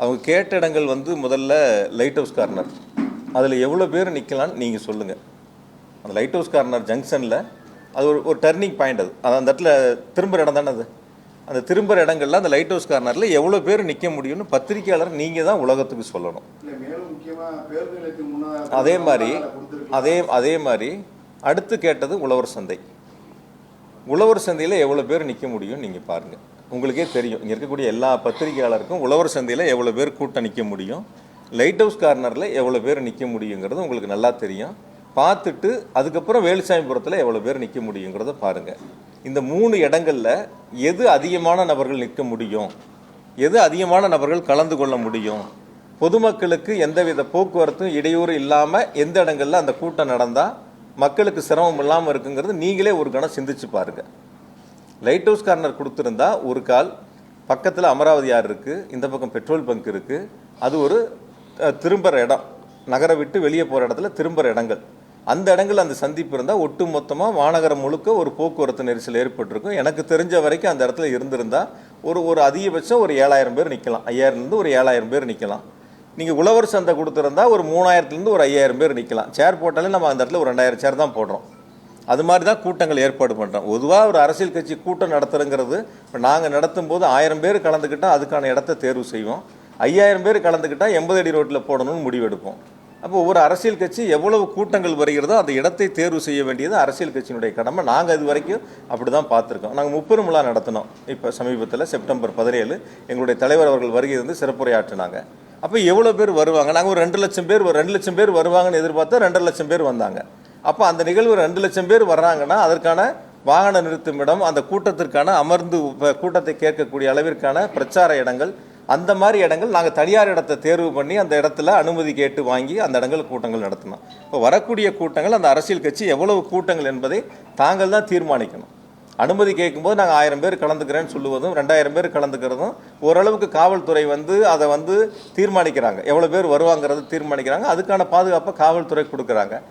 அவங்க கேட்ட இடங்கள் வந்து முதல்ல லைட் ஹவுஸ் கார்னர், அதில் எவ்வளோ பேர் நிற்கலான்னு நீங்கள் சொல்லுங்கள். அந்த லைட் ஹவுஸ் கார்னர் ஜங்ஷனில் அது ஒரு டர்னிங் பாயிண்ட். அது அந்த இடத்துல திரும்புகிற இடம் தானே அது. அந்த திரும்புகிற இடங்கள்ல அந்த லைட் ஹவுஸ் கார்னரில் எவ்வளோ பேர் நிற்க முடியும்னு பத்திரிகையாளர் நீங்கள் தான் உலகத்துக்கு சொல்லணும். அதே மாதிரி அடுத்து கேட்டது உழவர் சந்தை. உழவர் சந்தையில் எவ்வளோ பேர் நிற்க முடியும்னு நீங்கள் பாருங்கள். உங்களுக்கே தெரியும், இங்கே இருக்கக்கூடிய எல்லா பத்திரிகையாளருக்கும் உழவர் சந்தையில் எவ்வளோ பேர் கூட்டம் நிற்க முடியும், லைட் ஹவுஸ் கார்னரில் எவ்வளோ பேர் நிற்க முடியுங்கிறது உங்களுக்கு நல்லா தெரியும். பார்த்துட்டு அதுக்கப்புறம் வேலுசாமிபுரத்தில் எவ்வளோ பேர் நிற்க முடியுங்கிறத பாருங்கள். இந்த 3 இடங்களில் எது அதிகமான நபர்கள் நிற்க முடியும், எது அதிகமான நபர்கள் கலந்து கொள்ள முடியும், பொதுமக்களுக்கு எந்தவித போக்குவரத்தும் இடையூறு இல்லாமல் எந்த இடங்களில் அந்த கூட்டம் நடந்தால் மக்களுக்கு சிரமம் இல்லாமல் இருக்குங்கிறது நீங்களே ஒரு கணம் சிந்திச்சு பாருங்கள். லைட் ஹவுஸ் கார்னர் கொடுத்துருந்தா ஒரு கால் பக்கத்தில் அமராவதி ஆறு இருக்குது, இந்த பக்கம் பெட்ரோல் பங்க் இருக்குது, அது ஒரு திரும்புகிற இடம், நகரை விட்டு வெளியே போகிற இடத்துல திரும்புகிற இடங்கள். அந்த இடங்கள் அந்த சந்திப்பு இருந்தால் ஒட்டு மொத்தமாக மாநகரம் முழுக்க ஒரு போக்குவரத்து நெரிசல் ஏற்பட்டிருக்கும். எனக்கு தெரிஞ்ச வரைக்கும் அந்த இடத்துல இருந்திருந்தால் ஒரு அதிகபட்சம் ஒரு 7000 பேர் நிற்கலாம், 5000லேருந்து ஒரு 7000 பேர் நிற்கலாம். நீங்கள் உழவர் சந்தை கொடுத்துருந்தா ஒரு 3000லேருந்து ஒரு 5000 பேர் நிற்கலாம். சேர் போட்டாலே நம்ம அந்த இடத்துல ஒரு 2000 சேர் தான் போடுறோம். அது மாதிரி தான் கூட்டங்கள் ஏற்பாடு பண்ணுறோம். பொதுவாக ஒரு அரசியல் கட்சி கூட்டம் நடத்துறங்கிறது, இப்போ நாங்கள் நடத்தும் போது 1000 பேர் கலந்துக்கிட்டால் அதுக்கான இடத்த தேர்வு செய்வோம், 5000 பேர் கலந்துக்கிட்டால் 80 அடி ரோட்டில் போடணும்னு முடிவெடுப்போம். அப்போ ஒவ்வொரு அரசியல் கட்சி எவ்வளவு கூட்டங்கள் வருகிறதோ அந்த இடத்தை தேர்வு செய்ய வேண்டியது அரசியல் கட்சியினுடைய கடமை. நாங்கள் இது வரைக்கும் அப்படி தான் பார்த்துருக்கோம். நாங்கள் முப்பெரும் விழா நடத்தினோம் இப்போ சமீபத்தில் செப்டம்பர் 17 எங்களுடைய தலைவர் அவர்கள் வருகை வந்து சிறப்புரையாற்றினாங்க. அப்போ எவ்வளோ பேர் வருவாங்க, நாங்கள் ஒரு 2 லட்சம் பேர் வருவாங்கன்னு எதிர்பார்த்தா 2.5 லட்சம் பேர் வந்தாங்க. அப்போ அந்த நிகழ்வு 2 லட்சம் பேர் வர்றாங்கன்னா அதற்கான வாகன நிறுத்தும் இடம், அந்த கூட்டத்திற்கான அமர்ந்து கூட்டத்தை கேட்கக்கூடிய அளவிற்கான பிரச்சார இடங்கள், அந்த மாதிரி இடங்கள் நாங்கள் தனியார் இடத்தை தேர்வு பண்ணி அந்த இடத்துல அனுமதி கேட்டு வாங்கி அந்த இடங்கள் கூட்டங்கள் நடத்தினோம். இப்போ வரக்கூடிய கூட்டங்கள் அந்த அரசியல் கட்சி எவ்வளவு கூட்டங்கள் என்பதை தாங்கள் தான் தீர்மானிக்கணும். அனுமதி கேட்கும்போது நாங்கள் 1000 பேர் கலந்துக்கிறேன்னு சொல்லுவதும் 2000 பேர் கலந்துக்கிறதும் ஓரளவுக்கு காவல்துறை வந்து அதை வந்து தீர்மானிக்கிறாங்க, எவ்வளோ பேர் வருவாங்கிறத தீர்மானிக்கிறாங்க. அதுக்கான பாதுகாப்பை காவல்துறை கொடுக்குறாங்க.